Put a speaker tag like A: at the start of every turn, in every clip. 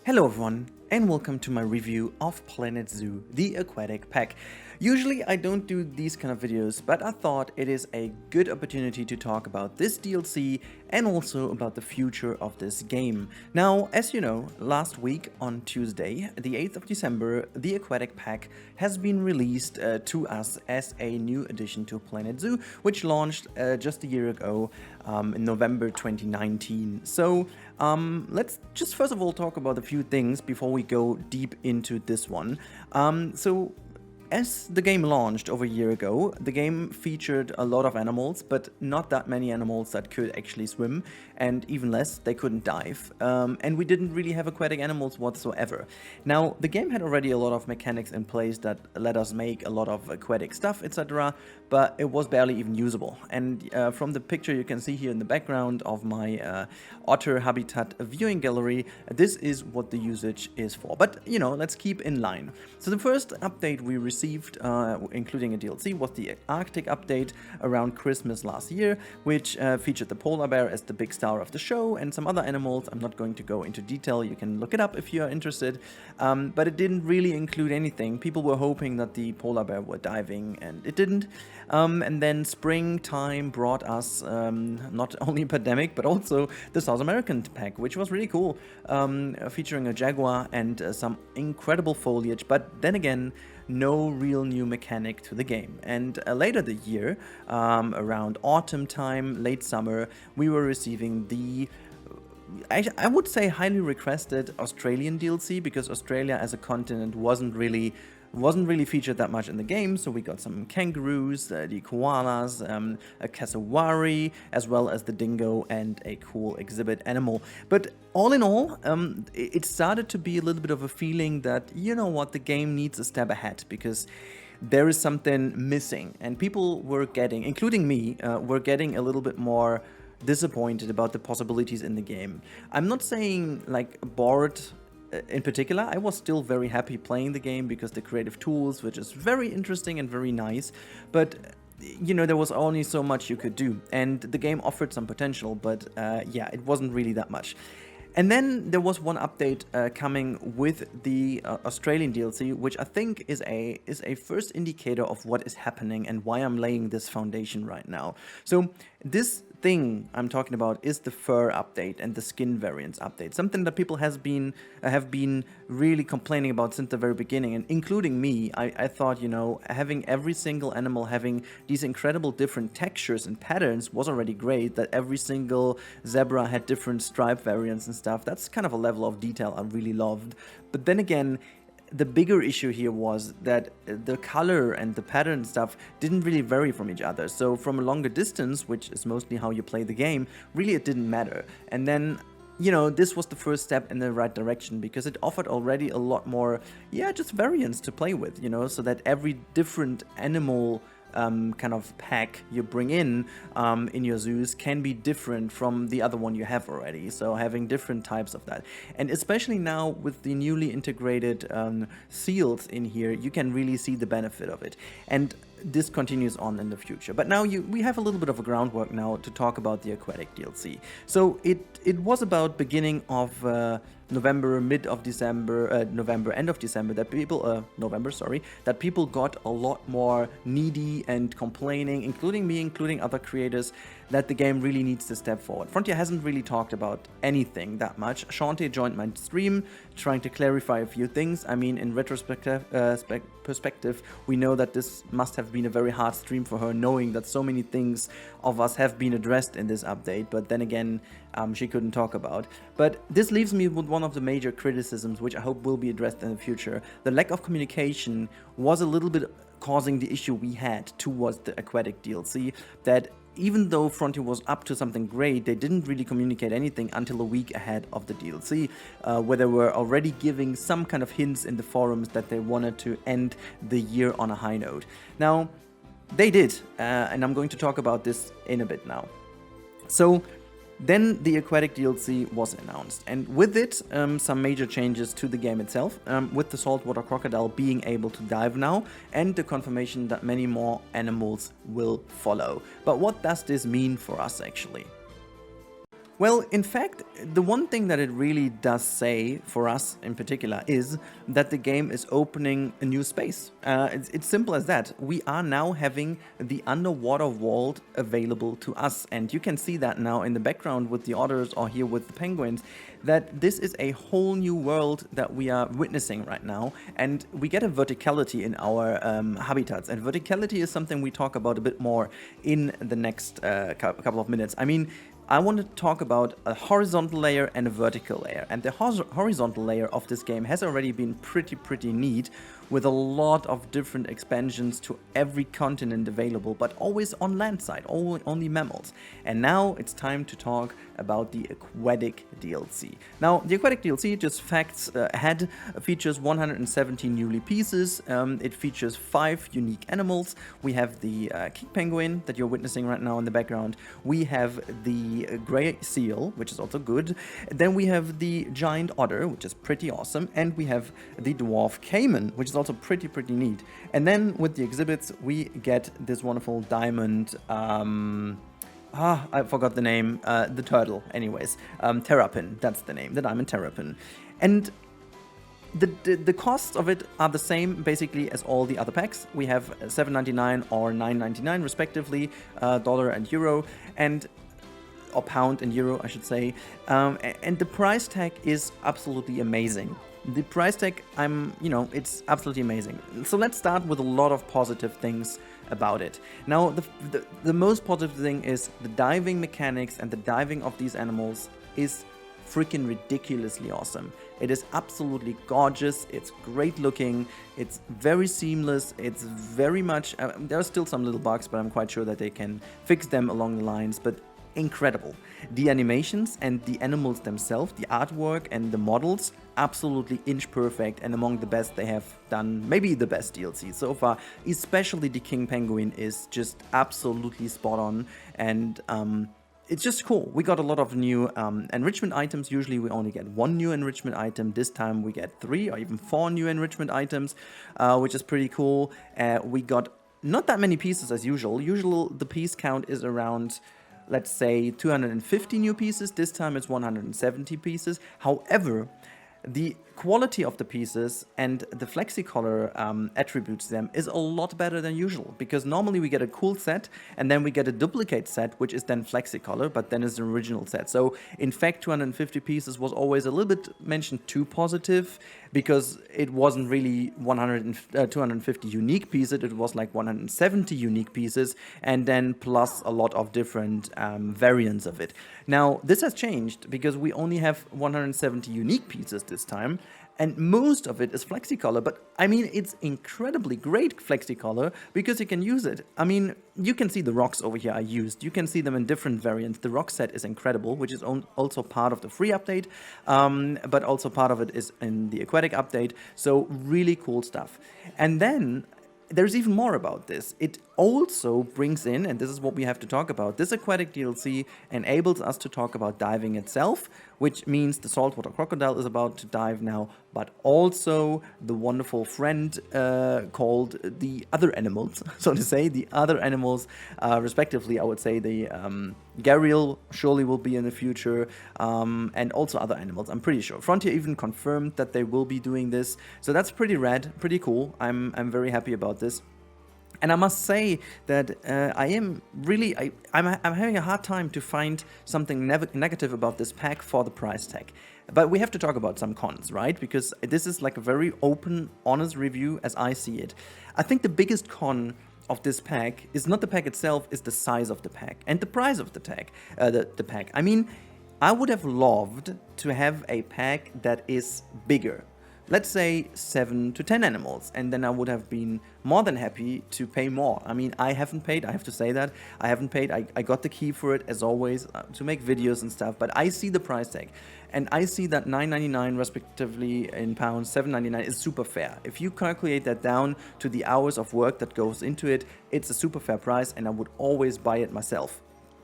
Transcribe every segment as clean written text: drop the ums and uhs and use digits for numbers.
A: Hello everyone, and welcome to my review of Planet Zoo, the Aquatic Pack. Usually I don't do these kind of videos, but I thought it is a good opportunity to talk about this DLC and also about the future of this game. Now, as you know, last week on Tuesday, the 8th of December, the Aquatic Pack has been released to us as a new addition to Planet Zoo, which launched just a year ago in November 2019. So let's just first of all talk about a few things before we go deep into this one. As the game launched over a year ago, the game featured a lot of animals, but not that many animals that could actually swim, and even less, they couldn't dive. And we didn't really have aquatic animals whatsoever. Now, the game had already a lot of mechanics in place that let us make a lot of aquatic stuff, etc., but it was barely even usable. And from the picture you can see here in the background of my otter habitat viewing gallery, this is what the usage is for. But, you know, let's keep in line. So the first update we received, including a DLC, was the Arctic update around Christmas last year, which featured the polar bear as the big star of the show and some other animals. I'm not going to go into detail, you can look it up if you are interested, but it didn't really include anything. People were hoping that the polar bear were diving, and it didn't. And then springtime brought us not only Epedemic, but also the South American pack, which was really cool, featuring a jaguar and some incredible foliage, but then again, no real new mechanic to the game. And later the year, around autumn time, late summer, we were receiving the I would say highly requested Australian DLC, because Australia as a continent wasn't really featured that much in the game. So we got some kangaroos, the koalas, a cassowary, as well as the dingo and a cool exhibit animal. But all in all, it started to be a little bit of a feeling that, you know what, the game needs a step ahead, because there is something missing. And people were getting, including me, were getting a little bit more disappointed about the possibilities in the game. I'm not saying like bored in particular. I was still very happy playing the game because the creative tools, which is very interesting and very nice, but you know, there was only so much you could do, and the game offered some potential, but yeah, it wasn't really that much. And then there was one update coming with the Australian DLC, which I think is a first indicator of what is happening and why I'm laying this foundation right now. So this thing I'm talking about is the fur update and the skin variants update, something that people have been really complaining about since the very beginning, and including me. I thought, you know, having every single animal having these incredible different textures and patterns was already great. That every single zebra had different stripe variants and stuff, that's kind of a level of detail I really loved. But then again, the bigger issue here was that the color and the pattern stuff didn't really vary from each other. So from a longer distance, which is mostly how you play the game, really it didn't matter. And then, you know, this was the first step in the right direction, because it offered already a lot more, yeah, just variants to play with, you know, so that every different animal kind of pack you bring in your zoos can be different from the other one you have already. So having different types of that, and especially now with the newly integrated seals in here, you can really see the benefit of it. And this continues on in the future. But now we have a little bit of a groundwork now to talk about the Aquatic DLC. So it was about beginning of November, mid of December, November, end of December, that people got a lot more needy and complaining, including me, including other creators, that the game really needs to step forward. Frontier hasn't really talked about anything that much. Shantae joined my stream, trying to clarify a few things. I mean, in retrospective, perspective, we know that this must have been a very hard stream for her, knowing that so many things of us have been addressed in this update, but then again, she couldn't talk about. But this leaves me with one of the major criticisms, which I hope will be addressed in the future. The lack of communication was a little bit causing the issue we had towards the Aquatic DLC, that even though Frontier was up to something great, they didn't really communicate anything until a week ahead of the DLC, where they were already giving some kind of hints in the forums that they wanted to end the year on a high note. Now, they did, and I'm going to talk about this in a bit now. So then the Aquatic DLC was announced, and with it some major changes to the game itself, with the saltwater crocodile being able to dive now, and the confirmation that many more animals will follow. But what does this mean for us actually? Well, in fact, the one thing that it really does say for us in particular is that the game is opening a new space. It's simple as that. We are now having the underwater world available to us, and you can see that now in the background with the otters or here with the penguins, that this is a whole new world that we are witnessing right now, and we get a verticality in our habitats, and verticality is something we talk about a bit more in the next couple of minutes. I mean, I want to talk about a horizontal layer and a vertical layer, and the horizontal layer of this game has already been pretty neat, with a lot of different expansions to every continent available, but always on land side, only mammals. And now it's time to talk about the Aquatic DLC. Now, the Aquatic DLC, just facts ahead, features 170 newly pieces. It features 5 unique animals. We have the king penguin that you're witnessing right now in the background. We have the gray seal, which is also good. Then we have the giant otter, which is pretty awesome. And we have the dwarf caiman, which is also pretty neat. And then with the exhibits, we get this wonderful diamond, I forgot the name, the turtle, anyways. Terrapin, that's the name, the diamond terrapin. And the costs of it are the same basically as all the other packs. We have $7.99 or $9.99 respectively, dollar and euro, or pound and euro, I should say. And the price tag is absolutely amazing. The price tag, it's absolutely amazing. So let's start with a lot of positive things about it. Now, the most positive thing is the diving mechanics, and the diving of these animals is freaking ridiculously awesome. It is absolutely gorgeous, it's great looking, it's very seamless, it's very much, there are still some little bugs, but I'm quite sure that they can fix them along the lines, but incredible. The animations and the animals themselves, the artwork and the models, absolutely inch perfect and among the best they have done, maybe the best DLC so far. Especially the king penguin is just absolutely spot on, and it's just cool. We got a lot of new enrichment items. Usually we only get 1 new enrichment item. This time we get 3 or even 4 new enrichment items, which is pretty cool. We got not that many pieces as usual. Usually the piece count is around, let's say, 250 new pieces. This time it's 170 pieces. However, the quality of the pieces and the flexicolor attributes them is a lot better than usual, because normally we get a cool set and then we get a duplicate set, which is then flexicolor, but then is the original set. So in fact 250 pieces was always a little bit mentioned too positive, because it wasn't really 250 unique pieces, it was like 170 unique pieces, and then plus a lot of different variants of it. Now this has changed, because we only have 170 unique pieces this time, and most of it is flexicolor, but I mean, it's incredibly great flexicolor because you can use it. I mean, you can see the rocks over here I used. You can see them in different variants. The rock set is incredible, which is also part of the free update, but also part of it is in the aquatic update. So really cool stuff. And then there's even more about this. It also brings in, and this is what we have to talk about, this aquatic DLC enables us to talk about diving itself, which means the saltwater crocodile is about to dive now, but also the wonderful friend called the other animals, so to say, the other animals, respectively. I would say the gharial surely will be in the future, and also other animals, I'm pretty sure. Frontier even confirmed that they will be doing this, so that's pretty rad, pretty cool. I'm very happy about this. And I must say that I'm having a hard time to find something negative about this pack for the price tag. But we have to talk about some cons, right? Because this is like a very open, honest review as I see it. I think the biggest con of this pack is not the pack itself, is the size of the pack and the price of the pack. I mean, I would have loved to have a pack that is bigger. Let's say 7 to 10 animals, and then I would have been more than happy to pay more. I mean, I haven't paid, I have to say that. I haven't paid, I got the key for it, as always, to make videos and stuff, but I see the price tag, and I see that $9.99 respectively in pounds, $7.99 is super fair. If you calculate that down to the hours of work that goes into it, it's a super fair price, and I would always buy it myself.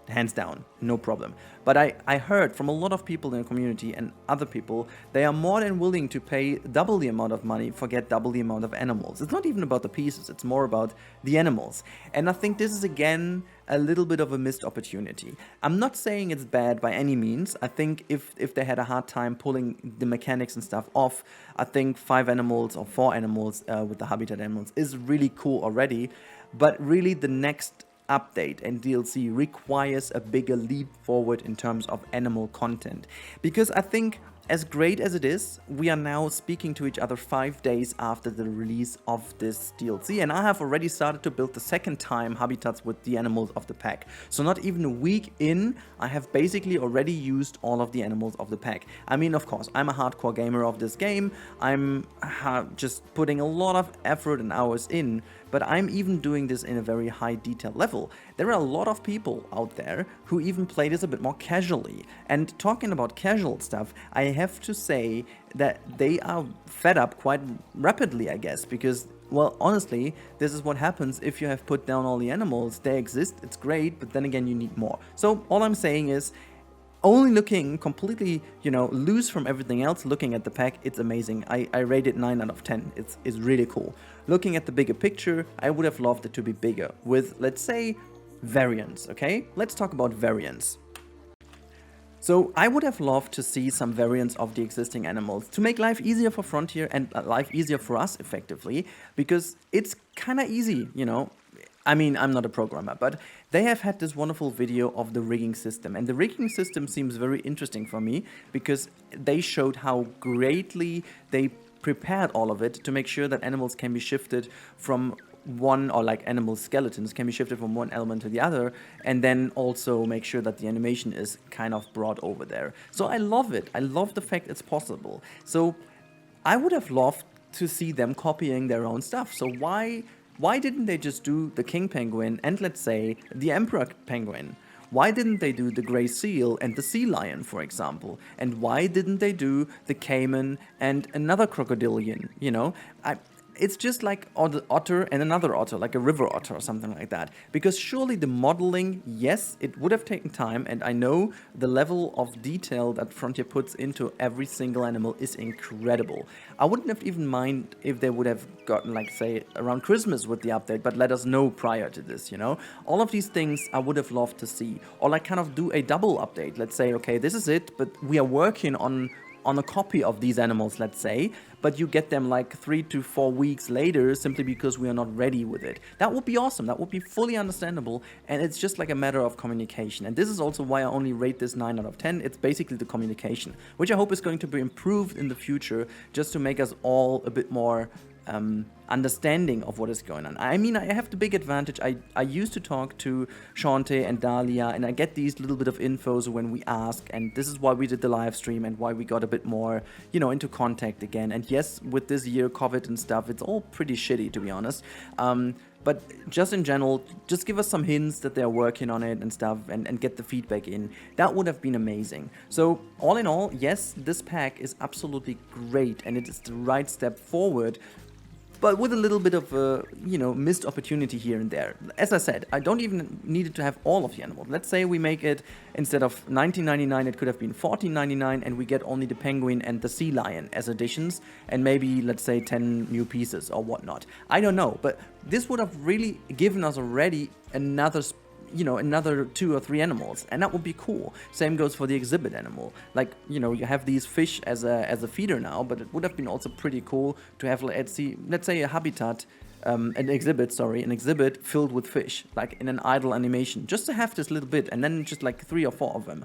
A: Hands down, no problem. But I heard from a lot of people in the community and other people, they are more than willing to pay double the amount of money for get double the amount of animals. It's not even about the pieces, it's more about the animals. And I think this is again a little bit of a missed opportunity. I'm not saying it's bad by any means. I think if they had a hard time pulling the mechanics and stuff off, I think 5 animals or 4 animals with the habitat animals is really cool already. But really the next update and DLC requires a bigger leap forward in terms of animal content. Because I think, as great as it is, we are now speaking to each other 5 days after the release of this DLC, and I have already started to build the second time habitats with the animals of the pack. So not even a week in, I have basically already used all of the animals of the pack. I mean, of course, I'm a hardcore gamer of this game. I'm just putting a lot of effort and hours in, but I'm even doing this in a very high detail level. There are a lot of people out there who even play this a bit more casually. And talking about casual stuff, I have to say that they are fed up quite rapidly, I guess, because, well, honestly, this is what happens if you have put down all the animals. They exist, it's great, but then again, you need more. So all I'm saying is, only looking completely, loose from everything else, looking at the pack, it's amazing. I rate it 9 out of 10. It's really cool. Looking at the bigger picture, I would have loved it to be bigger with, let's say, variants, okay? Let's talk about variants. So I would have loved to see some variants of the existing animals to make life easier for Frontier and life easier for us effectively, because it's kind of easy, I mean, I'm not a programmer, but they have had this wonderful video of the rigging system. And the rigging system seems very interesting for me because they showed how greatly they prepared all of it to make sure that animals can be shifted from one, or like animal skeletons can be shifted from one element to the other, and then also make sure that the animation is kind of brought over there. So I love it. I love the fact it's possible. So I would have loved to see them copying their own stuff. So why didn't they just do the king penguin and, let's say, the emperor penguin? Why didn't they do the gray seal and the sea lion, for example? And why didn't they do the caiman and another crocodilian, It's just like the otter and another otter, like a river otter or something like that. Because surely the modeling, yes, it would have taken time, and I know the level of detail that Frontier puts into every single animal is incredible. I wouldn't have even mind if they would have gotten, like, say, around Christmas with the update, but let us know prior to this, All of these things I would have loved to see. Or like kind of do a double update. Let's say, okay, this is it, but we are working on a copy of these animals, let's say, but you get them like 3 to 4 weeks later simply because we are not ready with it. That would be awesome. That would be fully understandable, and it's just like a matter of communication. And this is also why I only rate this 9 out of 10. It's basically the communication, which I hope is going to be improved in the future, just to make us all a bit more understanding of what is going on. I mean, I have the big advantage. I used to talk to Shante and Dahlia, and I get these little bit of infos when we ask, and this is why we did the live stream and why we got a bit more, into contact again. And yes, with this year, COVID and stuff, it's all pretty shitty, to be honest. But just in general, just give us some hints that they're working on it and stuff, and get the feedback in. That would have been amazing. So all in all, yes, this pack is absolutely great, and it is the right step forward, but with a little bit of a, missed opportunity here and there. As I said, I don't even need it to have all of the animals. Let's say we make it, instead of $19.99, it could have been $14.99, and we get only the penguin and the sea lion as additions, and maybe, let's say, 10 new pieces or whatnot. I don't know, but this would have really given us already another 2 or 3 animals, and that would be cool. Same goes for the exhibit animal. Like, you have these fish as a feeder now, but it would have been also pretty cool to have, let's say, a habitat, an exhibit filled with fish, like in an idle animation, just to have this little bit, and then just like 3 or 4 of them.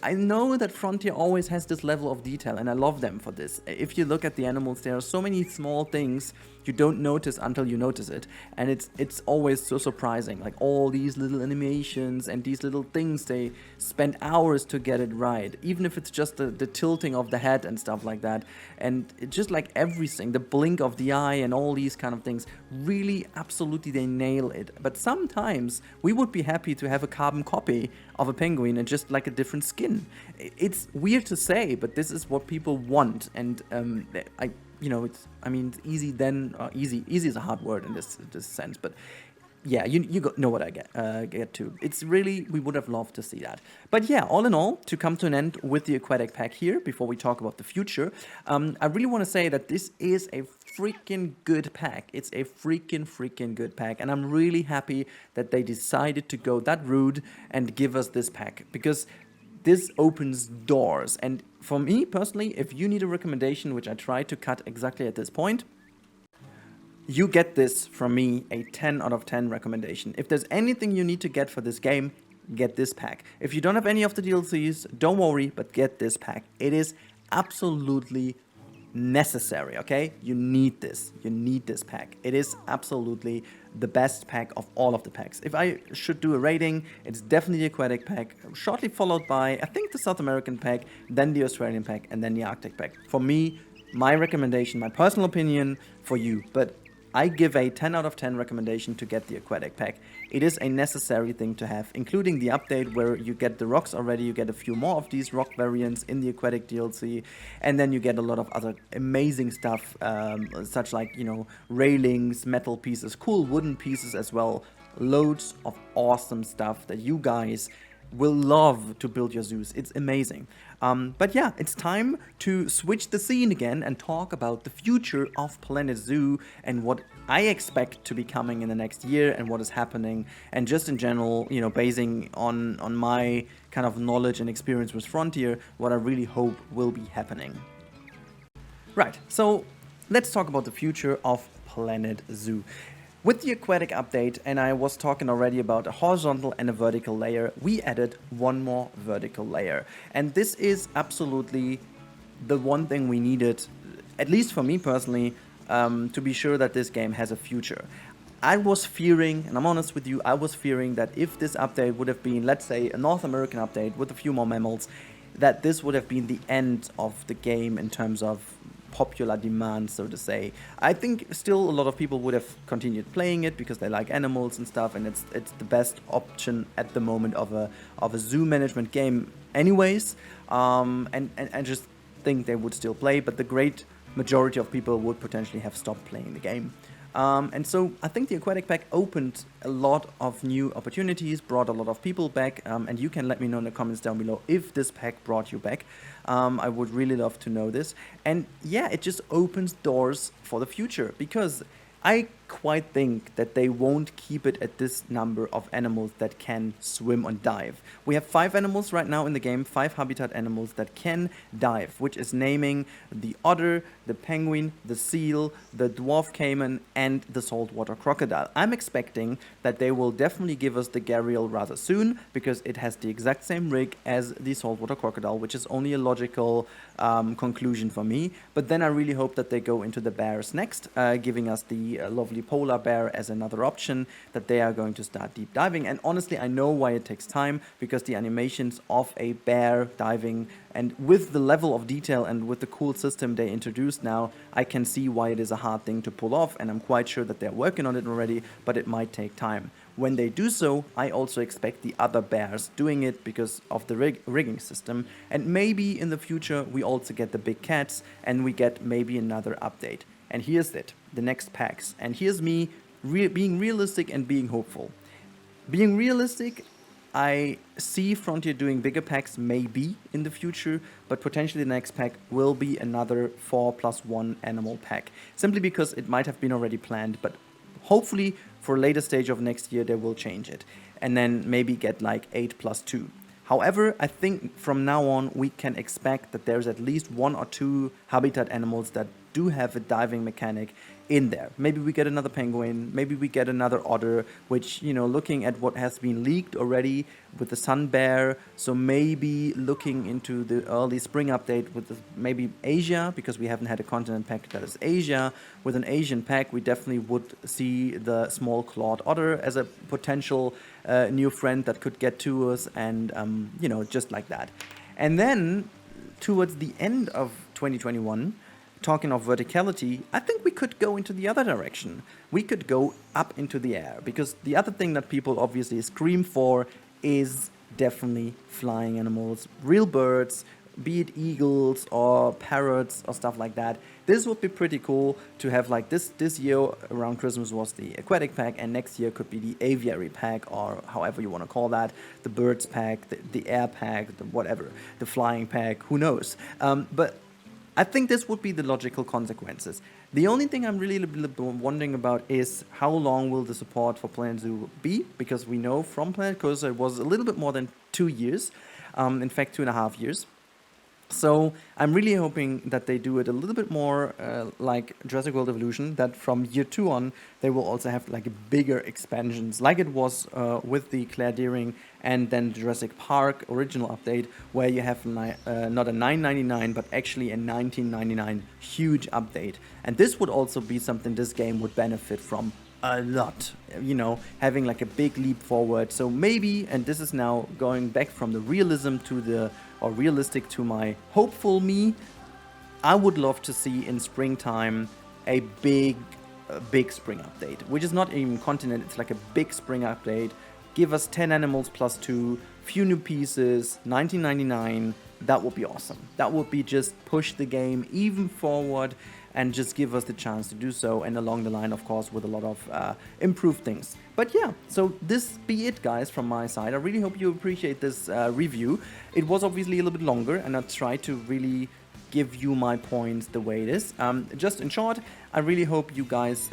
A: I know that Frontier always has this level of detail, and I love them for this. If you look at the animals, there are so many small things you don't notice until you notice it, and it's always so surprising. Like all these little animations and these little things, they spend hours to get it right, even if it's just the tilting of the head and stuff like that. And it's just like everything, the blink of the eye and all these kind of things, really absolutely they nail it. But sometimes we would be happy to have a carbon copy of a penguin and just like a different skin. It's weird to say, but this is what people want, and it's easy then. Easy is a hard word in this sense, but yeah, know what I get to. It's really, we would have loved to see that. But yeah, all in all, to come to an end with the Aquatic Pack here, before we talk about the future, I really want to say that this is a freaking good pack. It's a freaking good pack, and I'm really happy that they decided to go that route and give us this pack, because this opens doors. And for me personally, if you need a recommendation, which I try to cut exactly at this point, you get this from me, a 10 out of 10 recommendation. If there's anything you need to get for this game, get this pack. If you don't have any of the DLCs, don't worry, but get this pack. It is absolutely necessary, okay? You need this. You need this pack. It is absolutely the best pack of all of the packs. If I should do a rating, it's definitely the Aquatic Pack, shortly followed by, I think, the South American pack, then the Australian pack, and then the Arctic pack. For me, my recommendation, my personal opinion for you, but I give a 10 out of 10 recommendation to get the Aquatic Pack. It is a necessary thing to have, including the update where you get the rocks already, you get a few more of these rock variants in the Aquatic DLC, and then you get a lot of other amazing stuff, such like, you know, railings, metal pieces, cool wooden pieces as well. Loads of awesome stuff that you guys will love to build your zoos. It's amazing. But yeah, it's time to switch the scene again and talk about the future of Planet Zoo and what I expect to be coming in the next year and what is happening, and just in general, you know, basing on my kind of knowledge and experience with Frontier, what I really hope will be happening. Right, so let's talk about the future of Planet Zoo. With the Aquatic update, and I was talking already about a horizontal and a vertical layer, we added one more vertical layer. And this is absolutely the one thing we needed, at least for me personally, to be sure that this game has a future. I was fearing, and I'm honest with you, I was fearing that if this update would have been, let's say, a North American update with a few more mammals, that this would have been the end of the game in terms of popular demand, so to say. I think still a lot of people would have continued playing it because they like animals and stuff, and it's the best option at the moment of a zoo management game anyways. And I just think they would still play, but the great majority of people would potentially have stopped playing the game. And so I think the Aquatic Pack opened a lot of new opportunities, brought a lot of people back, and you can let me know in the comments down below if this pack brought you back. I would really love to know this. And yeah, it just opens doors for the future, because I quite think that they won't keep it at this number of animals that can swim and dive. We have 5 animals right now in the game, 5 habitat animals that can dive, which is naming the otter, the penguin, the seal, the dwarf caiman, and the saltwater crocodile. I'm expecting that they will definitely give us the gharial rather soon, because it has the exact same rig as the saltwater crocodile, which is only a logical conclusion for me. But then I really hope that they go into the bears next, giving us the lovely polar bear as another option, that they are going to start deep diving. And honestly, I know why it takes time, because the animations of a bear diving, and with the level of detail and with the cool system they introduced now, I can see why it is a hard thing to pull off, and I'm quite sure that they're working on it already, but it might take time. When they do so, I also expect the other bears doing it because of the rigging system, and maybe in the future we also get the big cats and we get maybe another update. And here's it, the next packs. And here's me being realistic and being hopeful. Being realistic, I see Frontier doing bigger packs maybe in the future, but potentially the next pack will be another 4+1 animal pack. Simply because it might have been already planned, but hopefully for a later stage of next year they will change it. And then maybe get like 8+2. However, I think from now on we can expect that there's at least 1 or 2 habitat animals that do have a diving mechanic in there. Maybe we get another penguin, maybe we get another otter, which, you know, looking at what has been leaked already with the sun bear, so maybe looking into the early spring update with maybe Asia, because we haven't had a continent pack that is Asia. With an Asian pack, we definitely would see the small clawed otter as a potential new friend that could get to us, and you know, just like that. And then towards the end of 2021, talking of verticality, I think we could go into the other direction. We could go up into the air, because the other thing that people obviously scream for is definitely flying animals, real birds, be it eagles or parrots or stuff like that. This would be pretty cool to have like this year around Christmas was the Aquatic Pack, and next year could be the Aviary Pack, or however you want to call that, the Birds Pack, the Air Pack, the whatever, the Flying Pack, who knows. But I think this would be the logical consequences. The only thing I'm really wondering about is how long will the support for Planet Zoo be? Because we know from Planet Coaster it was a little bit more than 2 years, in fact 2.5 years. So I'm really hoping that they do it a little bit more like Jurassic World Evolution, that from year 2 on they will also have like bigger expansions, like it was with the Claire Deering and then Jurassic Park original update, where you have not a $9.99 but actually a $19.99 huge update. And this would also be something this game would benefit from a lot, you know, having like a big leap forward. So maybe, and this is now going back from the realism to the, or realistic to my hopeful me, I would love to see in springtime a big spring update, which is not even continent, it's like a big spring update. Give us 10 animals plus 2, few new pieces, $19.99. That would be awesome. That would be just push the game even forward and just give us the chance to do so, and along the line, of course, with a lot of improved things. But yeah, so this be it, guys, from my side. I really hope you appreciate this review. It was obviously a little bit longer, and I tried to really give you my points the way it is. Just in short, I really hope you guys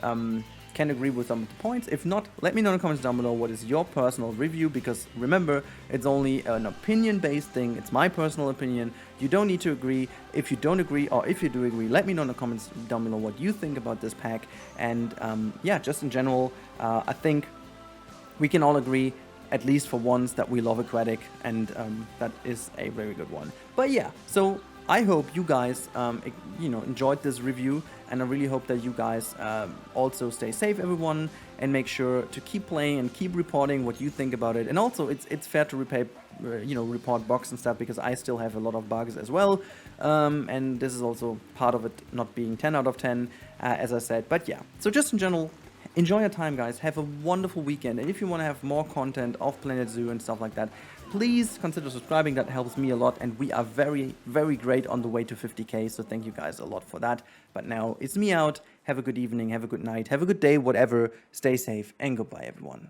A: can agree with some of the points. If not, let me know in the comments down below what is your personal review, because remember, it's only an opinion-based thing. It's my personal opinion. You don't need to agree. If you don't agree, or if you do agree, let me know in the comments down below what you think about this pack. And yeah, just in general, I think we can all agree, at least for once, that we love Aquatic, and that is a very good one. But yeah, so I hope you guys, you know, enjoyed this review, and I really hope that you guys also stay safe, everyone, and make sure to keep playing and keep reporting what you think about it. And also, it's fair to report bugs and stuff, because I still have a lot of bugs as well, and this is also part of it not being 10 out of 10, as I said. But yeah, so just in general, enjoy your time, guys. Have a wonderful weekend, and if you want to have more content of Planet Zoo and stuff like that, please consider subscribing. That helps me a lot, and we are very, very great on the way to 50k, so thank you guys a lot for that. But now it's me out. Have a good evening, have a good night, have a good day, whatever. Stay safe, and goodbye, everyone.